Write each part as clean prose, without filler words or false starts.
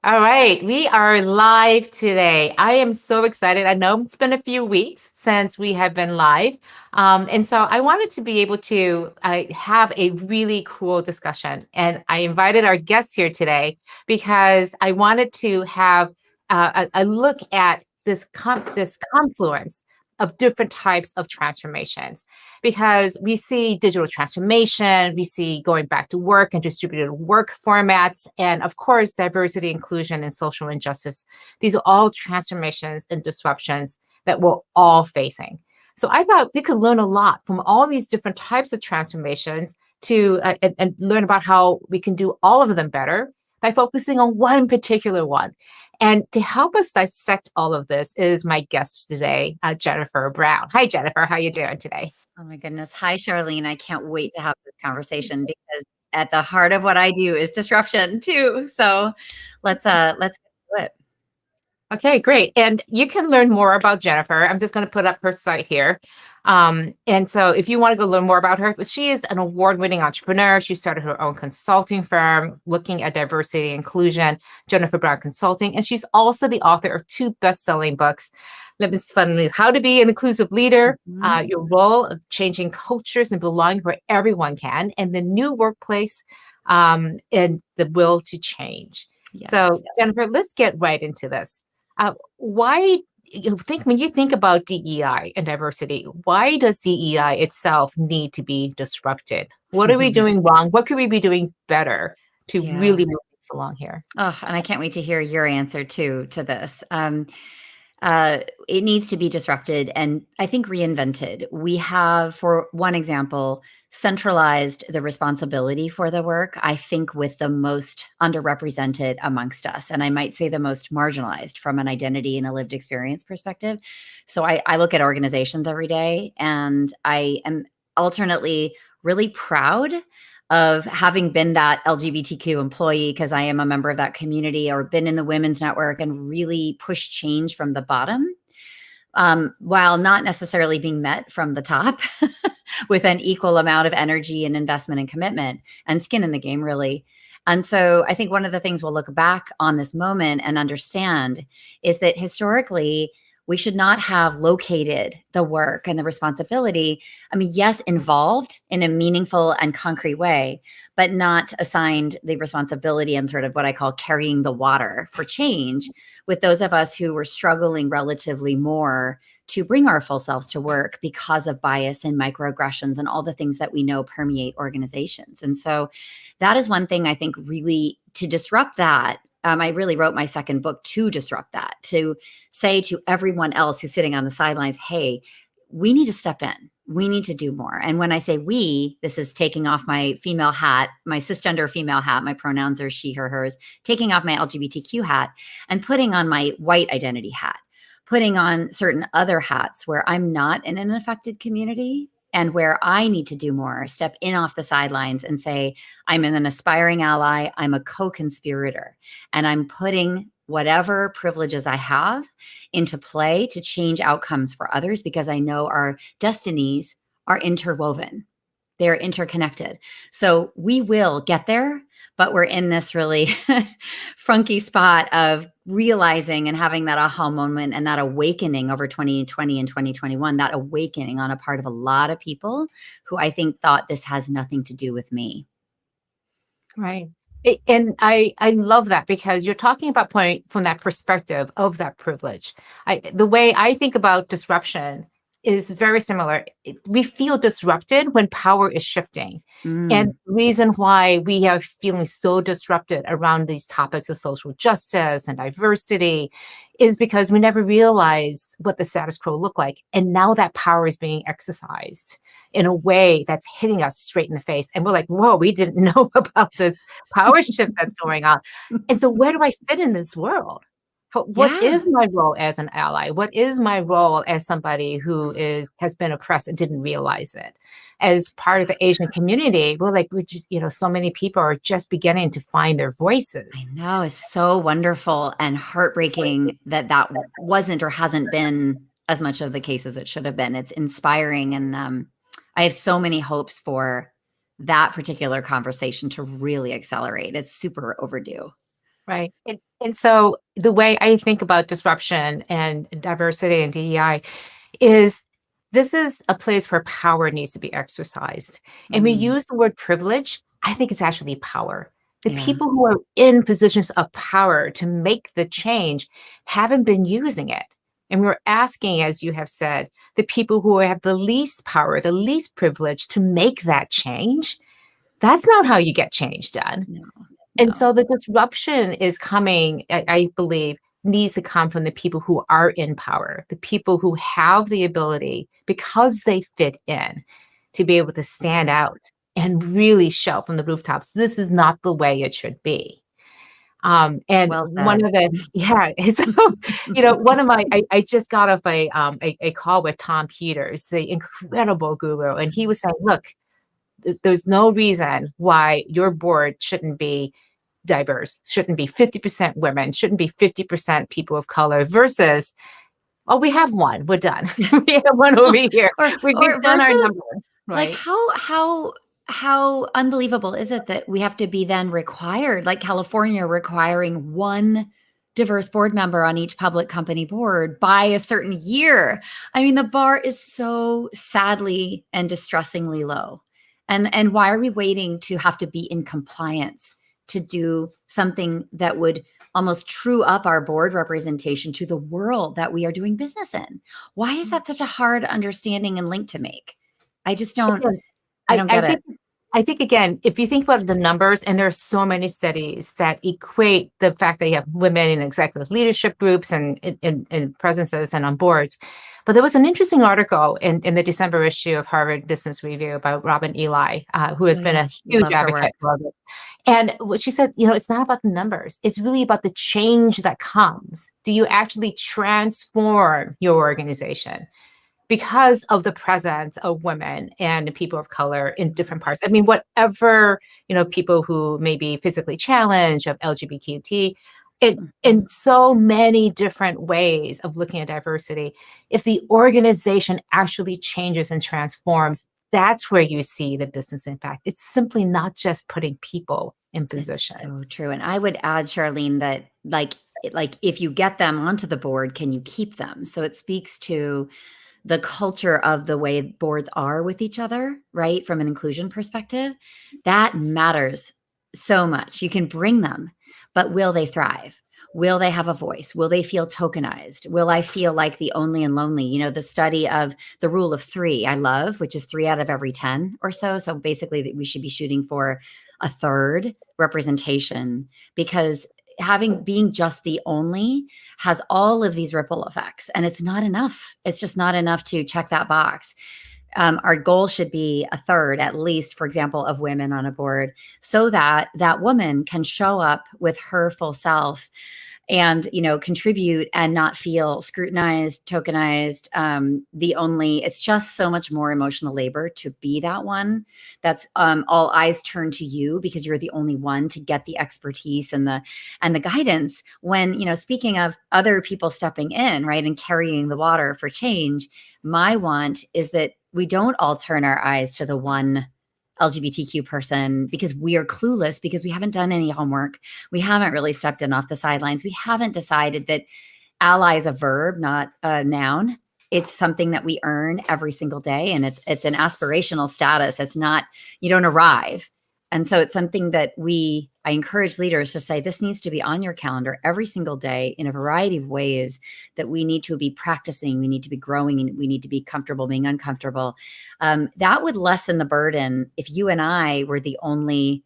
All right, we are live today. I am so excited. I know it's been a few weeks since we have been live. And so I wanted to be able to have a really cool discussion. And I invited our guests here today because I wanted to have a look at this confluence of different types of transformations, because we see digital transformation, we see going back to work and distributed work formats, and of course, diversity, inclusion, and social injustice. These are all transformations and disruptions that we're all facing. So I thought we could learn a lot from all these different types of transformations and learn about how we can do all of them better by focusing on one particular one. And to help us dissect all of this is my guest today, Jennifer Brown. Hi, Jennifer. How you doing today? Oh my goodness. Hi, Charlene. I can't wait to have this conversation because at the heart of what I do is disruption too. So let's get to it. Okay, great. And you can learn more about Jennifer. I'm just going to put up her site here. And so if you want to go learn more about her, but she is an award-winning entrepreneur. She started her own consulting firm looking at diversity and inclusion, Jennifer Brown Consulting. And she's also the author of 2 best-selling books. It's funny, How to Be an Inclusive Leader, Your Role of Changing Cultures and Belonging Where Everyone Can, and The New Workplace, and The Will to Change. Yes. So Jennifer, let's get right into this. Why when you think about DEI and diversity, why does DEI itself need to be disrupted? What are we doing wrong? What could we be doing better to really move things along here? Oh, and I can't wait to hear your answer too to this. It needs to be disrupted and I think reinvented. We have, for one example, centralized the responsibility for the work, I think, with the most underrepresented amongst us. And I might say the most marginalized from an identity and a lived experience perspective. So I look at organizations every day and I am alternately really proud of having been that LGBTQ employee, because I am a member of that community, or been in the women's network and really pushed change from the bottom, while not necessarily being met from the top with an equal amount of energy and investment and commitment and skin in the game, really. And so I think one of the things we'll look back on this moment and understand is that historically, we should not have located the work and the responsibility. I mean, yes, involved in a meaningful and concrete way, but not assigned the responsibility and sort of what I call carrying the water for change with those of us who were struggling relatively more to bring our full selves to work because of bias and microaggressions and all the things that we know permeate organizations. And so that is one thing I think really to disrupt that. I really wrote my second book to disrupt that, to say to everyone else who's sitting on the sidelines, hey, we need to step in. We need to do more. And when I say we, this is taking off my female hat, my cisgender female hat, my pronouns are she, her, hers, taking off my LGBTQ hat and putting on my white identity hat, putting on certain other hats where I'm not in an affected community and where I need to do more, step in off the sidelines and say, I'm an aspiring ally, I'm a co-conspirator, and I'm putting whatever privileges I have into play to change outcomes for others because I know our destinies are interwoven. They're interconnected. So we will get there, but we're in this really funky spot of realizing and having that aha moment and that awakening over 2020 and 2021, that awakening on a part of a lot of people who I think thought this has nothing to do with me. Right. And I love that, because you're talking about point from that perspective of that privilege. The way I think about disruption is very similar. We feel disrupted when power is shifting. And the reason why we are feeling so disrupted around these topics of social justice and diversity is because we never realized what the status quo looked like. And now that power is being exercised in a way that's hitting us straight in the face. And we're like, whoa, we didn't know about this power shift that's going on. And so where do I fit in this world? What is my role as an ally? What is my role as somebody who has been oppressed and didn't realize it? As part of the Asian community, we're like, so many people are just beginning to find their voices. I know, it's so wonderful and heartbreaking that wasn't or hasn't been as much of the case as it should have been. It's inspiring. And I have so many hopes for that particular conversation to really accelerate. It's super overdue. Right. And so the way I think about disruption and diversity and DEI is this is a place where power needs to be exercised. And we Mm, use the word privilege, I think it's actually power. The yeah. people who are in positions of power to make the change haven't been using it. And we're asking, as you have said, the people who have the least power, the least privilege to make that change. That's not how you get change done. No, And no. so the disruption is coming, I believe, needs to come from the people who are in power, the people who have the ability, because they fit in, to be able to stand out and really shout from the rooftops, this is not the way it should be. And Well one said. of the, yeah, so, one of I just got off a call with Tom Peters, the incredible guru, and he was saying, look, there's no reason why your board shouldn't be diverse, shouldn't be 50% women, shouldn't be 50% people of color versus, oh, we have one, we're done. We have one over here. We've Or done our versus number, like right? how unbelievable is it that we have to be then required, like California requiring one diverse board member on each public company board by a certain year? I mean, the bar is so sadly and distressingly low. And why are we waiting to have to be in compliance to do something that would almost true up our board representation to the world that we are doing business in? Why is that such a hard understanding and link to make? I just don't Again, I I, don't I get think it. I think again, if you think about the numbers, and there are so many studies that equate the fact that you have women in executive leadership groups and in presences and on boards. But there was an interesting article in the December issue of Harvard Business Review about Robin Ely, who has Oh, been yeah. a huge Love her work. advocate for this. And what she said, it's not about the numbers. It's really about the change that comes. Do you actually transform your organization because of the presence of women and people of color in different parts? I mean, whatever, people who may be physically challenged, of LGBTQ, in Mhm. so many different ways of looking at diversity. If the organization actually changes and transforms, that's where you see the business impact. It's simply not just putting people in It's so positions. true. And I would add, Charlene, that like if you get them onto the board, can you keep them? So it speaks to the culture of the way boards are with each other, right? From an inclusion perspective, that matters so much. You can bring them, but will they thrive? Will they have a voice? Will they feel tokenized? Will I feel like the only and lonely? The study of the rule of three, I love, which is 3 out of every 10 or so. So basically, that we should be shooting for a third representation, because being just the only has all of these ripple effects, and it's not enough. It's just not enough to check that box. Our goal should be a third, at least, for example, of women on a board, so that that woman can show up with her full self and contribute and not feel scrutinized, tokenized. The only It's just so much more emotional labor to be that one. That's all eyes turn to you because you're the only one to get the expertise and the guidance. When speaking of other people stepping in, right, and carrying the water for change, my want is that we don't all turn our eyes to the one LGBTQ person because we are clueless, because we haven't done any homework. We haven't really stepped in off the sidelines. We haven't decided that ally is a verb, not a noun. It's something that we earn every single day, and it's an aspirational status. It's not, you don't arrive. And so it's something that I encourage leaders to say, this needs to be on your calendar every single day in a variety of ways that we need to be practicing. We need to be growing, and we need to be comfortable being uncomfortable. That would lessen the burden if you and I were the only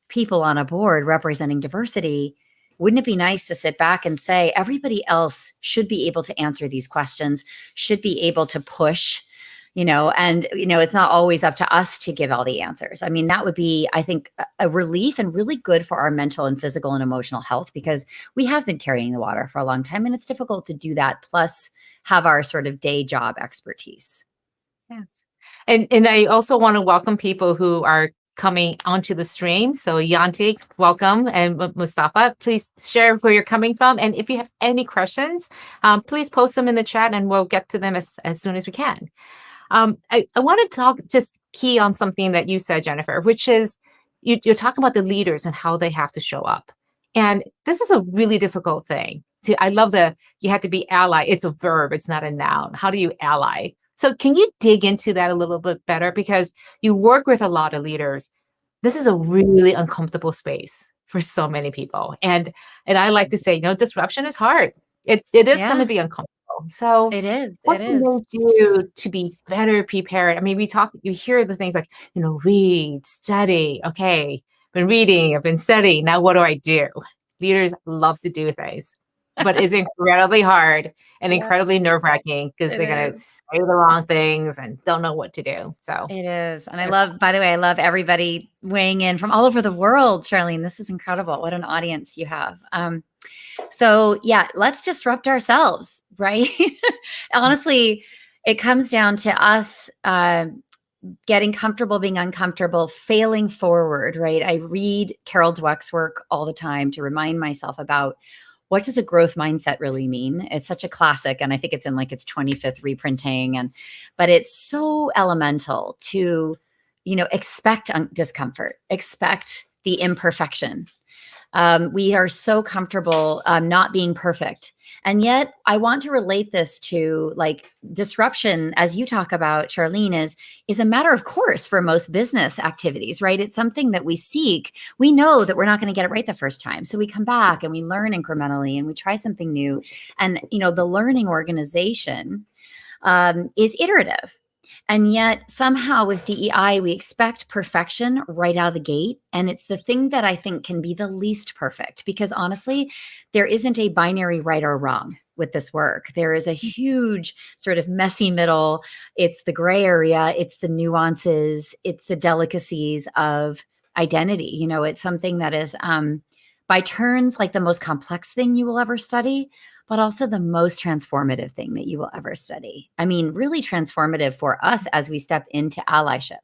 people on a board representing diversity. Wouldn't it be nice to sit back and say, everybody else should be able to answer these questions, should be able to push, and it's not always up to us to give all the answers. I mean, that would be, I think, a relief and really good for our mental and physical and emotional health, because we have been carrying the water for a long time, and it's difficult to do that, plus have our sort of day job expertise. Yes. And I also want to welcome people who are coming onto the stream. So Yanti, welcome. And Mustafa, please share where you're coming from. And if you have any questions, please post them in the chat and we'll get to them as soon as we can. I want to talk, just key on something that you said, Jennifer, which is you're talking about the leaders and how they have to show up. And this is a really difficult thing. I love you have to be ally. It's a verb, it's not a noun. How do you ally? So can you dig into that a little bit better? Because you work with a lot of leaders. This is a really uncomfortable space for so many people. And I like to say, disruption is hard. It is going to Yeah, be uncomfortable. So it is. what It can is. they do to be better prepared? I mean, you hear the things like, read, study. Okay, been reading, I've been studying. Now what do I do? Leaders love to do things, but it's incredibly hard and Yeah, incredibly nerve-wracking because it they're going to is. say the wrong things and don't know what to do. So It is. And by the way, I love everybody weighing in from all over the world, Charlene. This is incredible. What an audience you have. So yeah, let's disrupt ourselves, right? Honestly, it comes down to us getting comfortable being uncomfortable, failing forward, right? I read Carol Dweck's work all the time to remind myself about what does a growth mindset really mean? It's such a classic, and I think it's in like its 25th reprinting, but it's so elemental to, expect discomfort, expect the imperfection. We are so comfortable not being perfect. And yet I want to relate this to like disruption, as you talk about, Charlene, is a matter of course for most business activities, right? It's something that we seek. We know that we're not going to get it right the first time. So we come back and we learn incrementally and we try something new. And, the learning organization is iterative. And yet somehow with DEI, we expect perfection right out of the gate. And it's the thing that I think can be the least perfect, because honestly, there isn't a binary right or wrong with this work. There is a huge sort of messy middle. It's the gray area. It's the nuances. It's the delicacies of identity. It's something that is by turns like the most complex thing you will ever study, but also the most transformative thing that you will ever study. I mean, really transformative for us as we step into allyship.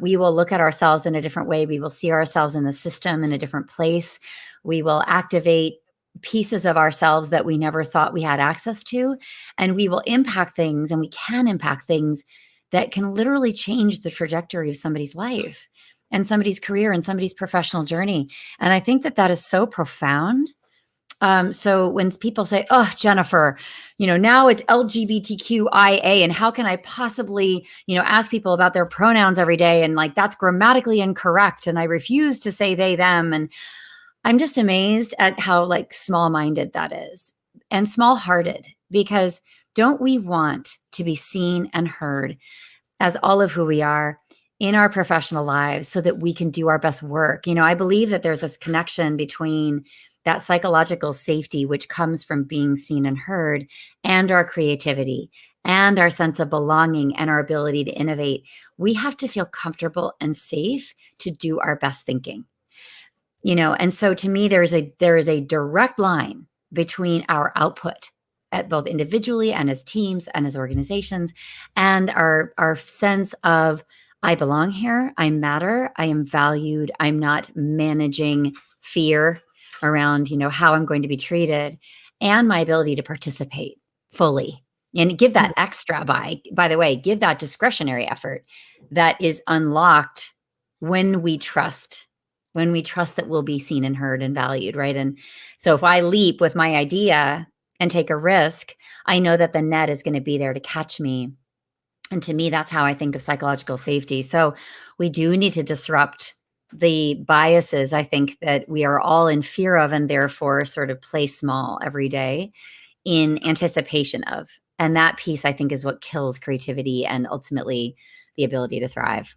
We will look at ourselves in a different way. We will see ourselves in the system in a different place. We will activate pieces of ourselves that we never thought we had access to. And we will impact things, and we can impact things that can literally change the trajectory of somebody's life and somebody's career and somebody's professional journey. And I think that that is so profound. So when people say, "Oh, Jennifer, now it's LGBTQIA, and how can I possibly, ask people about their pronouns every day? And like, that's grammatically incorrect. And I refuse to say they, them." And I'm just amazed at how like small-minded that is and small-hearted, because don't we want to be seen and heard as all of who we are in our professional lives so that we can do our best work? I believe that there's this connection between that psychological safety, which comes from being seen and heard, and our creativity and our sense of belonging and our ability to innovate. We have to feel comfortable and safe to do our best thinking. And so to me, there is a direct line between our output at both individually and as teams and as organizations, and our sense of I belong here, I matter, I am valued, I'm not managing fear around, how I'm going to be treated, and my ability to participate fully and give that extra by the way, give that discretionary effort that is unlocked when we trust that we'll be seen and heard and valued, right? And so if I leap with my idea and take a risk, I know that the net is going to be there to catch me. And to me, that's how I think of psychological safety. So we do need to disrupt the biases, I think, that we are all in fear of, and therefore sort of play small every day in anticipation of. And that piece, I think, is what kills creativity and ultimately the ability to thrive.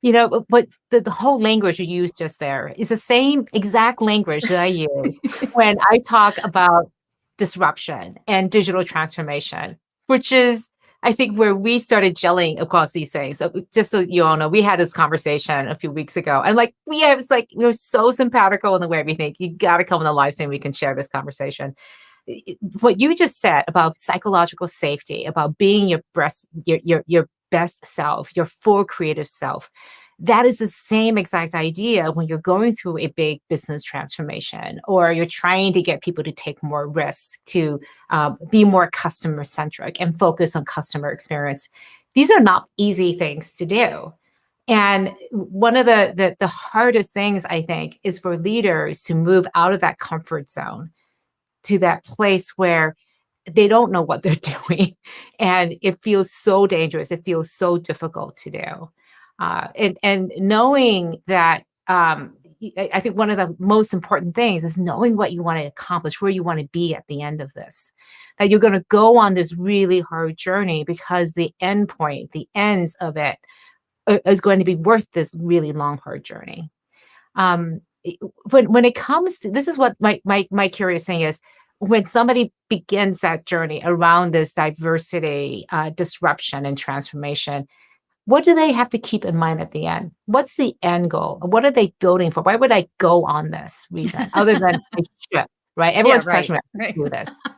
But the whole language you used just there is the same exact language that I use when I talk about disruption and digital transformation, which is, I think, where we started gelling across these things. So just so you all know, we had this conversation a few weeks ago, and like it's like you're so simpatico in the way we think. You got to come on the live stream. We can share this conversation. What you just said about psychological safety, about being your best self, your full creative self. That is the same exact idea when you're going through a big business transformation, or you're trying to get people to take more risks, to be more customer centric and focus on customer experience. these are not easy things to do. And one of the hardest things, I think, is for leaders to move out of that comfort zone to that place where they don't know what they're doing, and it feels so dangerous. It feels so difficult to do, and knowing that. I think one of the most important things is knowing what you want to accomplish, where you want to be at the end of this. That you're going to go on this really hard journey because the end point, the ends of it, is going to be worth this really long, hard journey. Um, when it comes to this, is what my curious thing is, when somebody begins that journey around this diversity, disruption, and transformation, what do they have to keep in mind at the end? What's the end goal? What are they building for? Why would I go on this reason other than I should, right? Yeah, Everyone's right, questioning, I right. should do this. I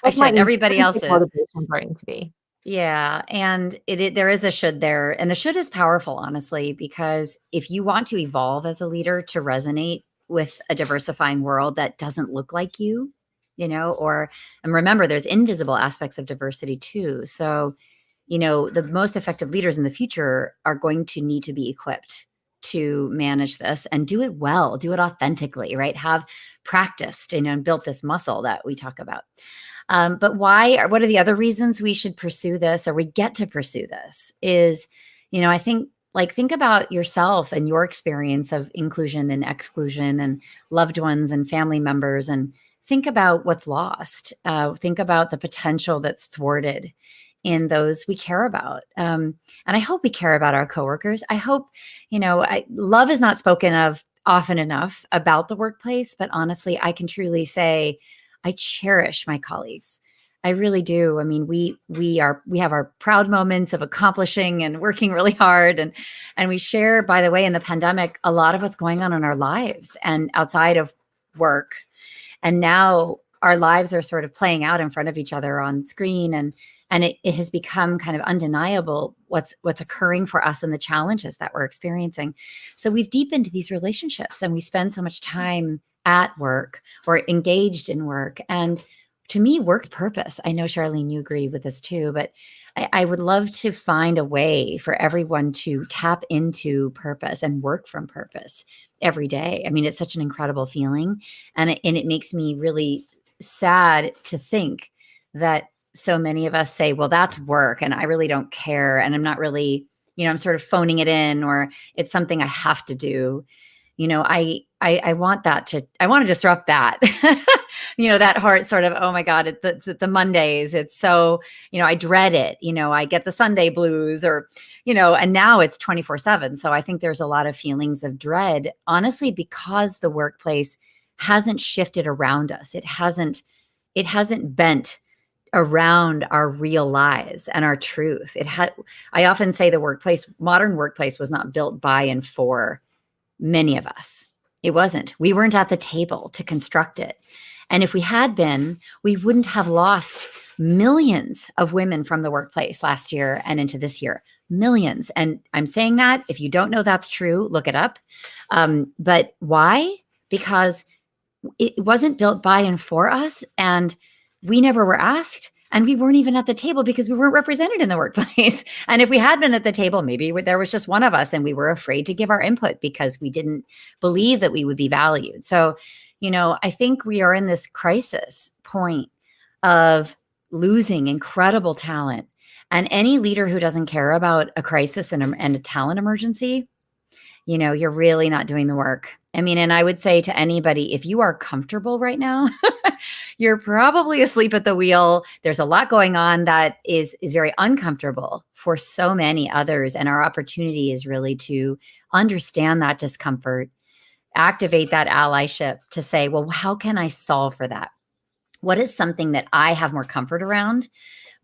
What's my should. Everybody else intrinsic is. motivation going to be? Yeah, and there is a should there, and the should is powerful, honestly, because if you want to evolve as a leader to resonate with a diversifying world that doesn't look like or and remember, there's invisible aspects of diversity too. So, the most effective leaders in the future are going to need to be equipped to manage this and do it well, do it authentically, right? Have practiced, and built this muscle that we talk about. But what are the other reasons we should pursue this, or we get to pursue this is, I think, like, think about yourself and your experience of inclusion and exclusion and loved ones and family members, and think about what's lost. Think about the potential that's thwarted in those we care about. And I hope we care about our coworkers. I hope, love is not spoken of often enough about the workplace, but honestly, I can truly say, I cherish my colleagues. I really do. I mean, we have our proud moments of accomplishing and working really hard, and we share, by the way, in the pandemic, a lot of what's going on in our lives and outside of work. And now our lives are sort of playing out in front of each other on screen, and it has become kind of undeniable what's occurring for us and the challenges that we're experiencing. So we've deepened these relationships, and we spend so much time at work or engaged in work. And to me, work's purpose. I know, Charlene, you agree with this too, but I would love to find a way for everyone to tap into purpose and work from purpose every day. I mean, it's such an incredible feeling. And it makes me really sad to think that so many of us say, well, that's work and I really don't care. And I'm not really, I'm sort of phoning it in, or it's something I have to do. I want I want to disrupt that, that heart sort of, oh my God, it's the Mondays. It's so, I dread it. I get the Sunday blues, or, and now it's 24/7. So I think there's a lot of feelings of dread, honestly, because the workplace hasn't shifted around us. It hasn't bent around our real lives and our truth. I often say modern workplace was not built by and for many of us. It wasn't. We weren't at the table to construct it. And if we had been, we wouldn't have lost millions of women from the workplace last year and into this year. Millions. And I'm saying that, if you don't know that's true, look it up. But why? Because it wasn't built by and for us, and we never were asked. And we weren't even at the table because we weren't represented in the workplace. And if we had been at the table, maybe there was just one of us and we were afraid to give our input because we didn't believe that we would be valued. So, I think we are in this crisis point of losing incredible talent. And any leader who doesn't care about a crisis and a talent emergency, you're really not doing the work. I mean, and I would say to anybody, if you are comfortable right now, you're probably asleep at the wheel. There's a lot going on that is very uncomfortable for so many others. And our opportunity is really to understand that discomfort, activate that allyship to say, well, how can I solve for that? What is something that I have more comfort around?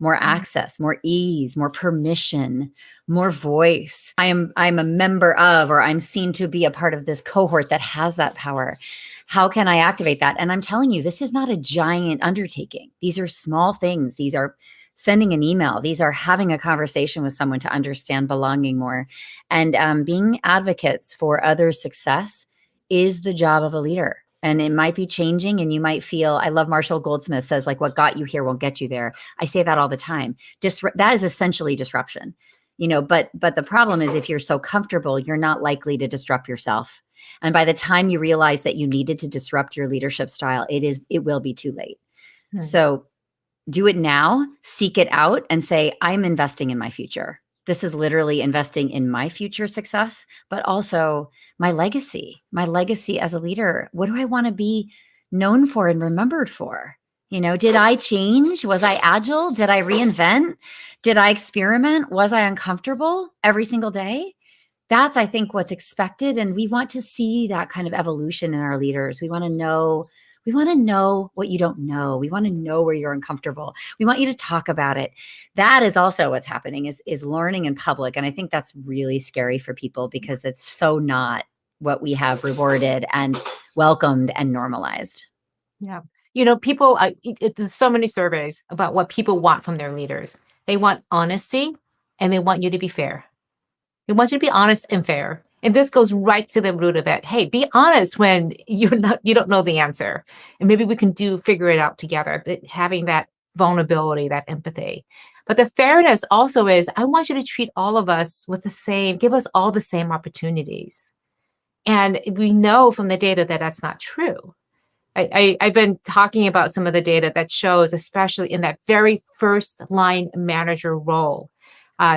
More access, more ease, more permission, more voice. I'm a member of, or I'm seen to be a part of this cohort that has that power. How can I activate that? And I'm telling you, this is not a giant undertaking. These are small things. These are sending an email. These are having a conversation with someone to understand belonging more. And being advocates for others' success is the job of a leader. And it might be changing, and you might feel, I love Marshall Goldsmith says, like, what got you here won't get you there. I say that all the time. That is essentially disruption. but the problem is if you're so comfortable, you're not likely to disrupt yourself. And by the time you realize that you needed to disrupt your leadership style, it will be too late. Hmm. So do it now, seek it out, and say, I'm investing in my future. This is literally investing in my future success, but also my legacy as a leader. What do I want to be known for and remembered for? Did I change? Was I agile? Did I reinvent? Did I experiment? Was I uncomfortable every single day? That's, I think, what's expected. And we want to see that kind of evolution in our leaders. We want to know what you don't know. We want to know where you're uncomfortable. We want you to talk about it. That is also what's happening is learning in public. And I think that's really scary for people because it's so not what we have rewarded and welcomed and normalized. Yeah. People, there's so many surveys about what people want from their leaders. They want honesty and they want you to be fair. They want you to be honest and fair. And this goes right to the root of it. Hey, be honest when you don't know the answer. And maybe we can figure it out together, but having that vulnerability, that empathy. But the fairness also is, I want you to treat all of us give us all the same opportunities. And we know from the data that that's not true. I've been talking about some of the data that shows, especially in that very first line manager role,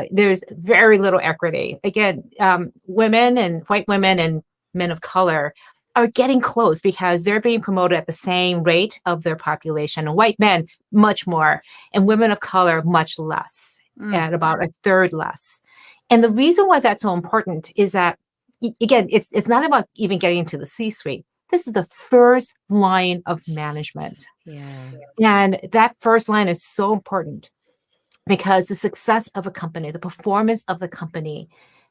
there's very little equity. Again, white women and men of color are getting close because they're being promoted at the same rate of their population. And white men, much more, and women of color, much less, at about a third less. And the reason why that's so important is that, again, it's not about even getting into the C-suite. This is the first line of management. Yeah. And that first line is so important because the success of a company, the performance of the company,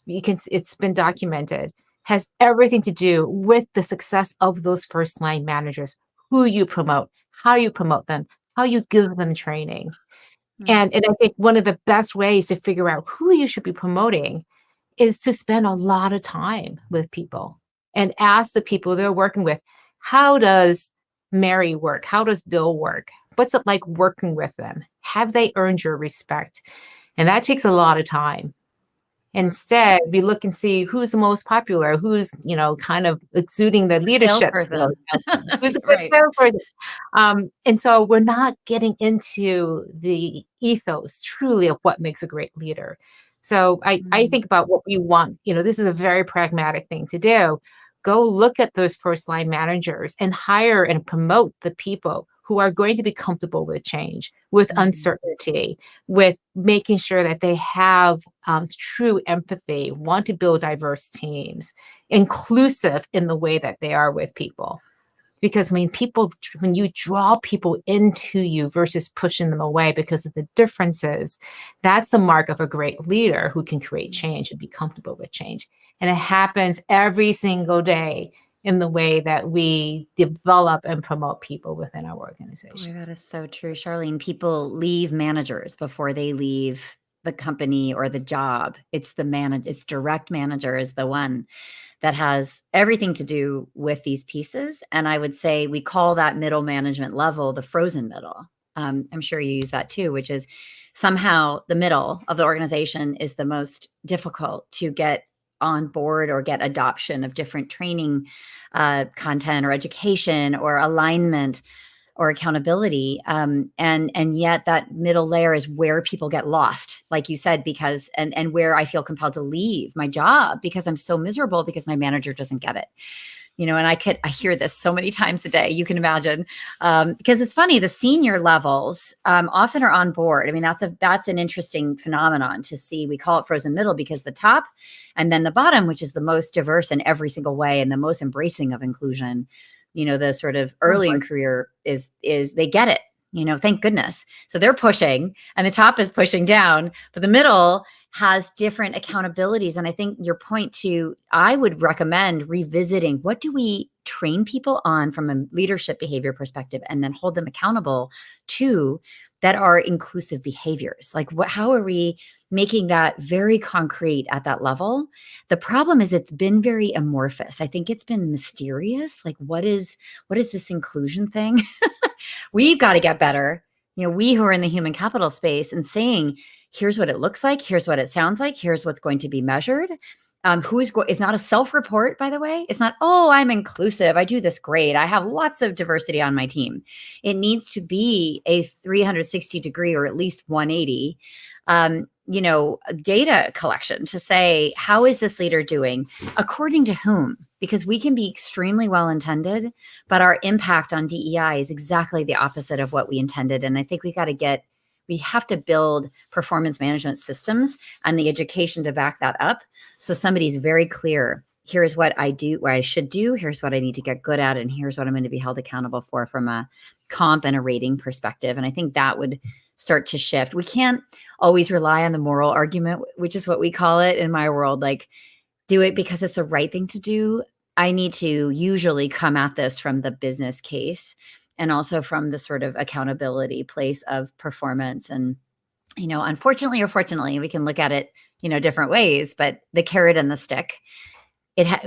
it's been documented, has everything to do with the success of those first line managers, who you promote, how you promote them, how you give them training. And I think one of the best ways to figure out who you should be promoting is to spend a lot of time with people and ask the people they're working with, how does Mary work? How does Bill work? What's it like working with them? Have they earned your respect? And that takes a lot of time. Instead, we look and see who's the most popular, who's, kind of exuding the leadership skills, Salesperson. who's a good Right. salesperson. And so we're not getting into the ethos truly of what makes a great leader. So I think about what we want. This is a very pragmatic thing to do. Go look at those first line managers and hire and promote the people who are going to be comfortable with change, with uncertainty, with making sure that they have true empathy, want to build diverse teams, inclusive in the way that they are with people. Because when you draw people into you versus pushing them away because of the differences, that's the mark of a great leader who can create change and be comfortable with change. And it happens every single day in the way that we develop and promote people within our organization. Boy, that is so true, Charlene. People leave managers before they leave the company or the job. It's direct manager is the one that has everything to do with these pieces. And I would say we call that middle management level the frozen middle. I'm sure you use that too, which is somehow the middle of the organization is the most difficult to get on board or get adoption of different training content or education or alignment or accountability. And yet that middle layer is where people get lost, like you said, because, and where I feel compelled to leave my job because I'm so miserable because my manager doesn't get it. And I hear this so many times a day, you can imagine, because it's funny, the senior levels often are on board. I mean, that's an interesting phenomenon to see. We call it frozen middle because the top and then the bottom, which is the most diverse in every single way and the most embracing of inclusion, the sort of early in career is they get it, thank goodness. So they're pushing and the top is pushing down, but the middle has different accountabilities. And I think your point too, I would recommend revisiting what do we train people on from a leadership behavior perspective and then hold them accountable to that are inclusive behaviors. Like how are we making that very concrete at that level? The problem is it's been very amorphous. I think it's been mysterious. Like what is this inclusion thing? We've got to get better. We who are in the human capital space and saying, Here's what it looks like. Here's what it sounds like. Here's what's going to be measured. It's not a self-report, by the way. It's not, oh, I'm inclusive. I do this great. I have lots of diversity on my team. It needs to be a 360 degree or at least 180, data collection to say, how is this leader doing? According to whom? Because we can be extremely well-intended, but our impact on DEI is exactly the opposite of what we intended. And I think we have to build performance management systems and the education to back that up. So somebody's very clear, here's what I do, what I should do, here's what I need to get good at, and here's what I'm going to be held accountable for from a comp and a rating perspective. And I think that would start to shift. We can't always rely on the moral argument, which is what we call it in my world, like do it because it's the right thing to do. I need to usually come at this from the business case and also from the sort of accountability place of performance. And, unfortunately or fortunately, we can look at it, different ways, but the carrot and the stick,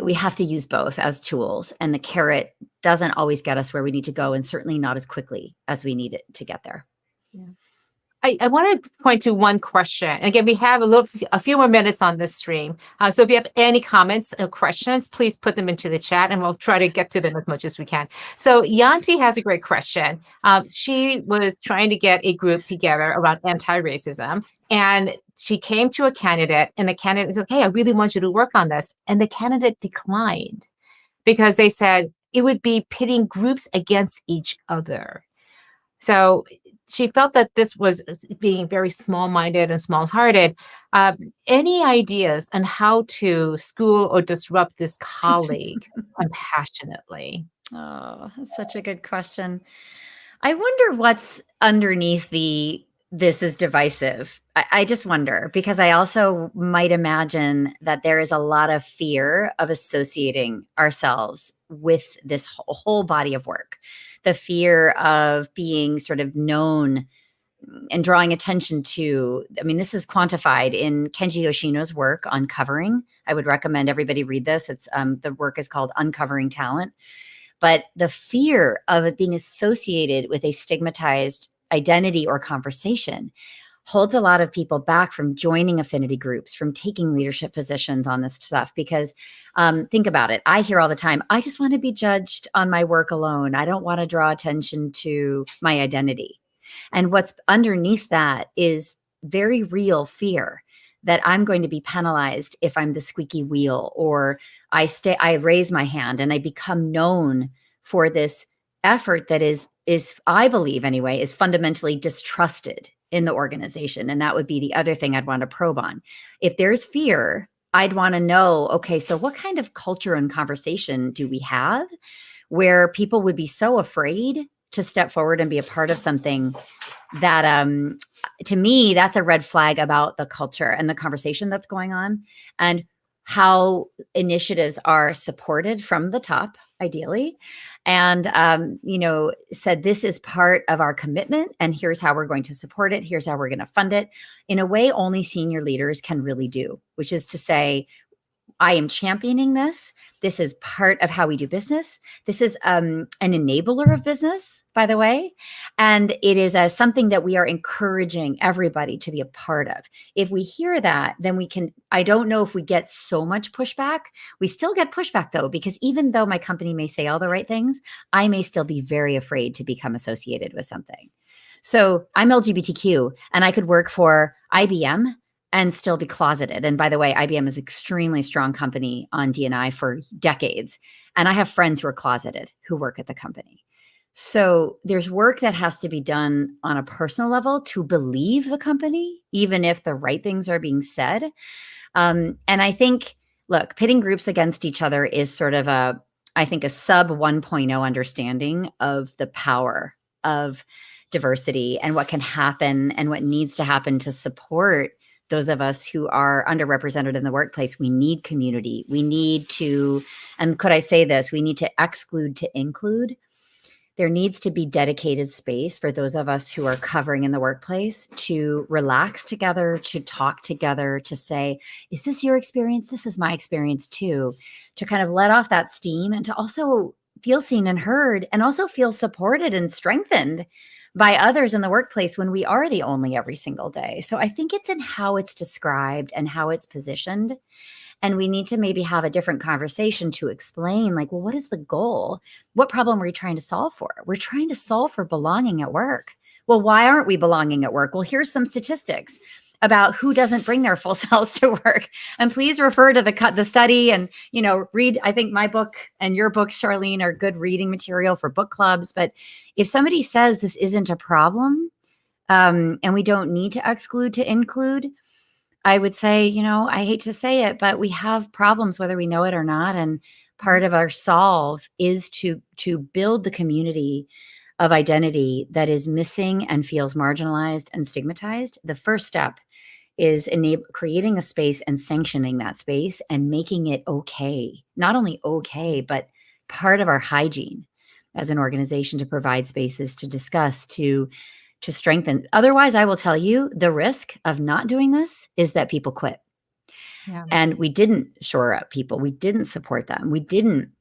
we have to use both as tools. And the carrot doesn't always get us where we need to go, and certainly not as quickly as we need it to get there. Yeah. I want to point to one question. Again, we have a few more minutes on this stream. So if you have any comments or questions, please put them into the chat and we'll try to get to them as much as we can. So Yanti has a great question. She was trying to get a group together around anti-racism, and she came to a candidate, and the candidate said, hey, I really want you to work on this. And the candidate declined because they said it would be pitting groups against each other. So she felt that this was being very small-minded and small-hearted. Any ideas on how to school or disrupt this colleague compassionately? Oh, that's such a good question. I wonder what's underneath this is divisive. I just wonder, because I also might imagine that there is a lot of fear of associating ourselves with this whole body of work. The fear of being sort of known and drawing attention to, this is quantified in Kenji Yoshino's work, Uncovering. I would recommend everybody read this. It's the work is called Uncovering Talent. But the fear of it being associated with a stigmatized identity or conversation holds a lot of people back from joining affinity groups, from taking leadership positions on this stuff. Because think about it. I hear all the time, I just want to be judged on my work alone. I don't want to draw attention to my identity. And what's underneath that is very real fear that I'm going to be penalized if I'm the squeaky wheel, or I raise my hand and I become known for this effort that is I believe anyway, is fundamentally distrusted in the organization. And that would be the other thing I'd want to probe on. If there's fear, I'd want to know, okay, so what kind of culture and conversation do we have where people would be so afraid to step forward and be a part of something that, to me, that's a red flag about the culture and the conversation that's going on, and how initiatives are supported from the top, ideally, and said this is part of our commitment, and here's how we're going to support it, here's how we're going to fund it, in a way only senior leaders can really do, which is to say, I am championing this. This is part of how we do business. This is an enabler of business, by the way. And it is something that we are encouraging everybody to be a part of. If we hear that, then we can, I don't know if we get so much pushback. We still get pushback though, because even though my company may say all the right things, I may still be very afraid to become associated with something. So I'm LGBTQ and I could work for IBM and still be closeted. And by the way, IBM is an extremely strong company on D&I for decades. And I have friends who are closeted who work at the company. So there's work that has to be done on a personal level to believe the company, even if the right things are being said. And I think, look, pitting groups against each other is sort of a sub 1.0 understanding of the power of diversity and what can happen and what needs to happen to support those of us who are underrepresented in the workplace. We need community. We need to, and could I say this, we need to exclude to include. There needs to be dedicated space for those of us who are covering in the workplace to relax together, to talk together, to say, is this your experience? This is my experience too. To kind of let off that steam and to also feel seen and heard, and also feel supported and strengthened by others in the workplace when we are the only every single day. So I think it's in how it's described and how it's positioned. And we need to maybe have a different conversation to explain, like, well, what is the goal? What problem are we trying to solve for? We're trying to solve for belonging at work. Well, why aren't we belonging at work? Well, here's some statistics about who doesn't bring their full selves to work. And please refer to the study and, read. I think my book and your book, Charlene, are good reading material for book clubs. But if somebody says this isn't a problem, and we don't need to exclude to include, I would say, I hate to say it, but we have problems whether we know it or not. And part of our solve is to build the community of identity that is missing and feels marginalized and stigmatized. The first step is creating a space and sanctioning that space and making it okay. Not only okay, but part of our hygiene as an organization to provide spaces to discuss, to strengthen. Otherwise, I will tell you, the risk of not doing this is that people quit. Yeah. And we didn't shore up people. We didn't support them. We didn't,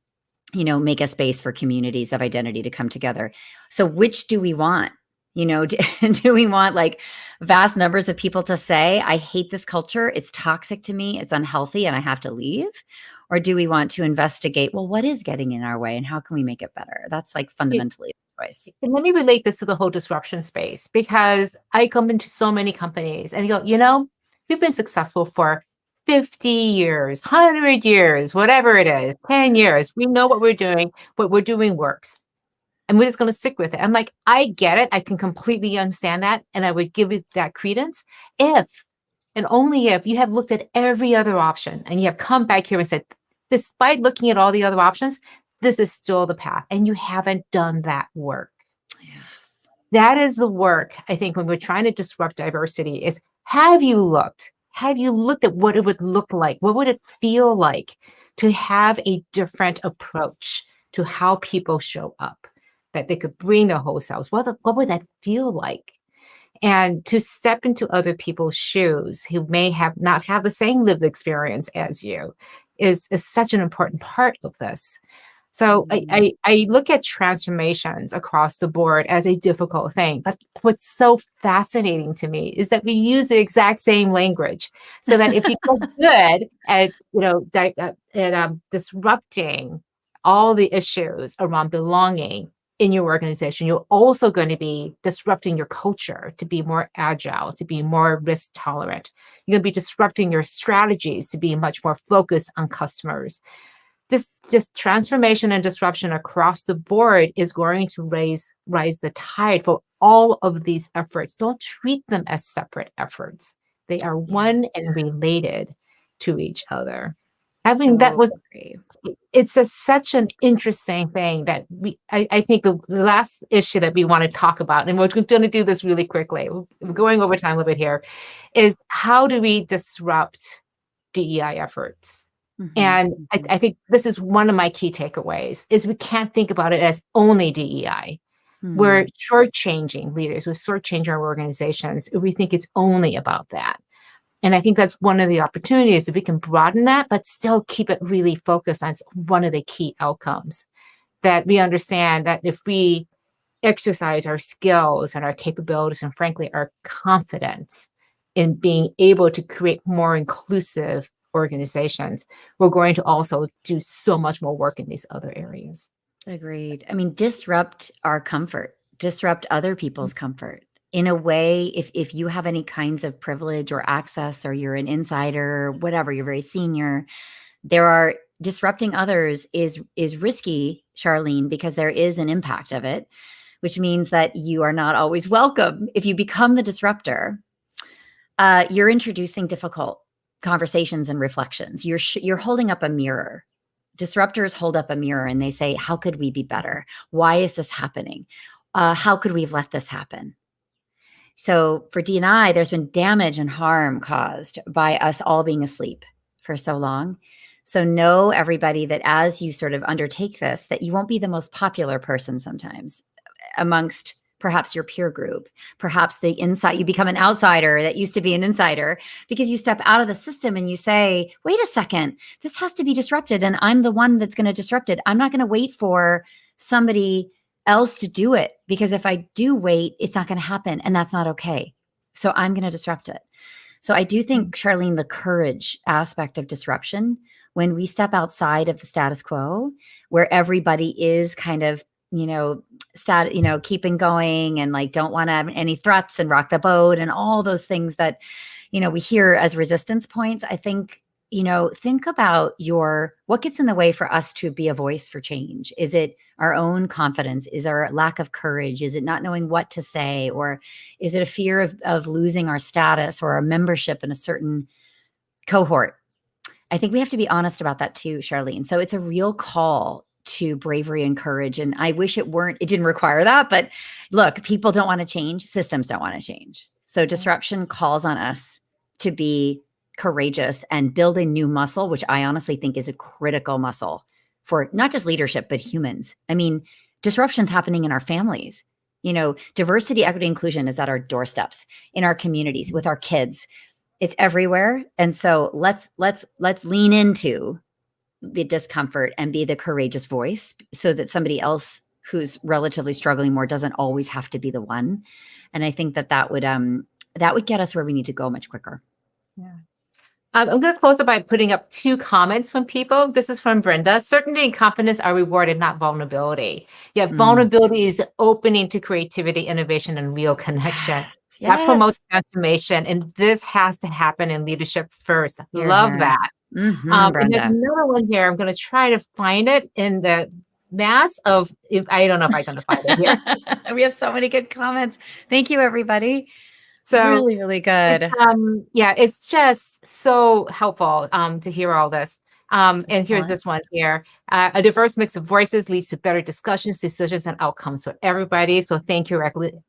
make a space for communities of identity to come together. So which do we want? Do we want like vast numbers of people to say, I hate this culture, it's toxic to me, it's unhealthy, and I have to leave? Or do we want to investigate, well, what is getting in our way and how can we make it better? That's like fundamentally the choice. And let me relate this to the whole disruption space, because I come into so many companies and you go, we've been successful for 50 years, 100 years, whatever it is, 10 years. We know what we're doing works. And we're just going to stick with it. I'm like, I get it. I can completely understand that. And I would give it that credence if, and only if, you have looked at every other option and you have come back here and said, despite looking at all the other options, this is still the path. And you haven't done that work. Yes. That is the work, I think, when we're trying to disrupt diversity is, have you looked at what it would look like? What would it feel like to have a different approach to how people show up, that they could bring their whole selves? What would that feel like? And to step into other people's shoes who may not have the same lived experience as you is such an important part of this. So I look at transformations across the board as a difficult thing. But what's so fascinating to me is that we use the exact same language, so that if you go good at disrupting all the issues around belonging in your organization, you're also going to be disrupting your culture to be more agile, to be more risk tolerant. You're going to be disrupting your strategies to be much more focused on customers. This transformation and disruption across the board is going to rise the tide for all of these efforts. Don't treat them as separate efforts. They are one and related to each other. It's such an interesting thing that I think the last issue that we want to talk about, and we're going to do this really quickly, we're going over time a little bit here, is how do we disrupt DEI efforts? Mm-hmm. And I think this is one of my key takeaways, is we can't think about it as only DEI. We're shortchanging leaders, we're shortchanging our organizations if we think it's only about that. And I think that's one of the opportunities, if we can broaden that, but still keep it really focused on one of the key outcomes, that we understand that if we exercise our skills and our capabilities and frankly, our confidence in being able to create more inclusive organizations, we're going to also do so much more work in these other areas. Agreed. I mean, disrupt our comfort, disrupt other people's comfort. In a way, if you have any kinds of privilege or access, or you're an insider, or whatever, you're very senior, disrupting others is risky, Charlene, because there is an impact of it, which means that you are not always welcome. If you become the disruptor, you're introducing difficult conversations and reflections. You're holding up a mirror. Disruptors hold up a mirror and they say, how could we be better? Why is this happening? How could we have let this happen? So for D&I, there's been damage and harm caused by us all being asleep for so long. So know, everybody, that as you sort of undertake this, that you won't be the most popular person sometimes amongst perhaps your peer group, perhaps you become an outsider that used to be an insider, because you step out of the system and you say, wait a second, this has to be disrupted. And I'm the one that's going to disrupt it. I'm not going to wait for somebody else to do it, because if I do wait, it's not going to happen. And that's not okay. So I'm going to disrupt it. So I do think, Charlene, the courage aspect of disruption, when we step outside of the status quo, where everybody is kind of, keeping going and like don't want to have any threats and rock the boat and all those things that, we hear as resistance points. I think, think about what gets in the way for us to be a voice for change. Is it our own confidence? Is our lack of courage? Is it not knowing what to say? Or is it a fear of losing our status or our membership in a certain cohort? I think we have to be honest about that too, Charlene. So it's a real call to bravery and courage. And I wish it didn't require that. But look, people don't want to change. Systems don't want to change. So disruption calls on us to be courageous and build a new muscle, which I honestly think is a critical muscle for not just leadership, but humans. I mean, disruption's happening in our families. Diversity, equity, inclusion is at our doorsteps, in our communities, with our kids. It's everywhere. And so let's lean into the discomfort and be the courageous voice, so that somebody else who's relatively struggling more doesn't always have to be the one. And I think that would get us where we need to go much quicker. Yeah. I'm going to close it by putting up 2 comments from people. This is from Brenda. Certainty and confidence are rewarded, not vulnerability. Yet vulnerability is the opening to creativity, innovation, and real connection. Yes. That promotes transformation. And this has to happen in leadership first. Love that. And there's another one here. I'm going to try to find it in the mass of, I don't know if I'm going to find it here. We have so many good comments. Thank you, everybody. So really, really good. It's just so helpful to hear all this. And here's this one here. A diverse mix of voices leads to better discussions, decisions, and outcomes for everybody. So thank you,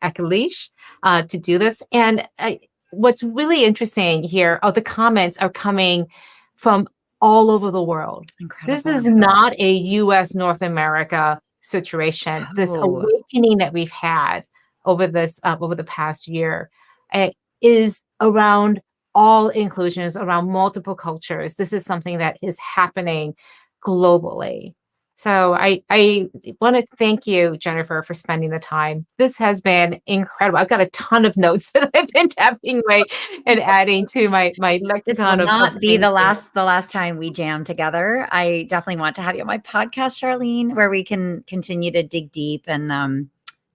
Akilish, to do this. And what's really interesting here, the comments are coming from all over the world. Incredible. This is not a U.S. North America situation. This awakening that we've had over the past year is around all inclusions, around multiple cultures. This is something that is happening globally. So I want to thank you, Jennifer, for spending the time. This has been incredible. I've got a ton of notes that I've been tapping away and adding to my lexicon. This will not be the last time we jam together. I definitely want to have you on my podcast, Charlene, where we can continue to dig deep. And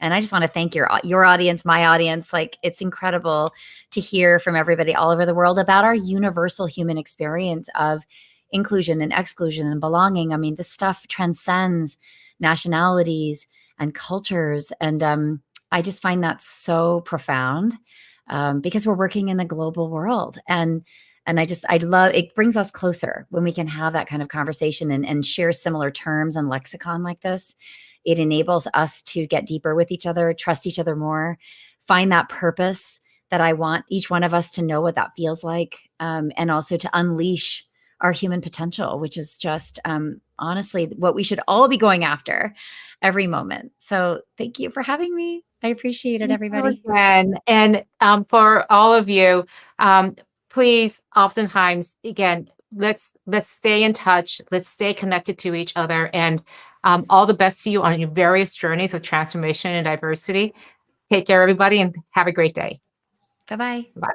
I just want to thank your audience, my audience. Like, it's incredible to hear from everybody all over the world about our universal human experience of inclusion and exclusion and belonging. I mean, this stuff transcends nationalities and cultures. And I just find that so profound because we're working in the global world. And I love, it brings us closer when we can have that kind of conversation and share similar terms and lexicon like this. It enables us to get deeper with each other, trust each other more, find that purpose that I want each one of us to know what that feels like, and also to unleash our human potential, which is just honestly what we should all be going after every moment. So thank you for having me. I appreciate it, everybody. And for all of you, please, oftentimes, again, let's stay in touch. Let's stay connected to each other. And all the best to you on your various journeys of transformation and diversity. Take care, everybody, and have a great day. Bye-bye. Bye.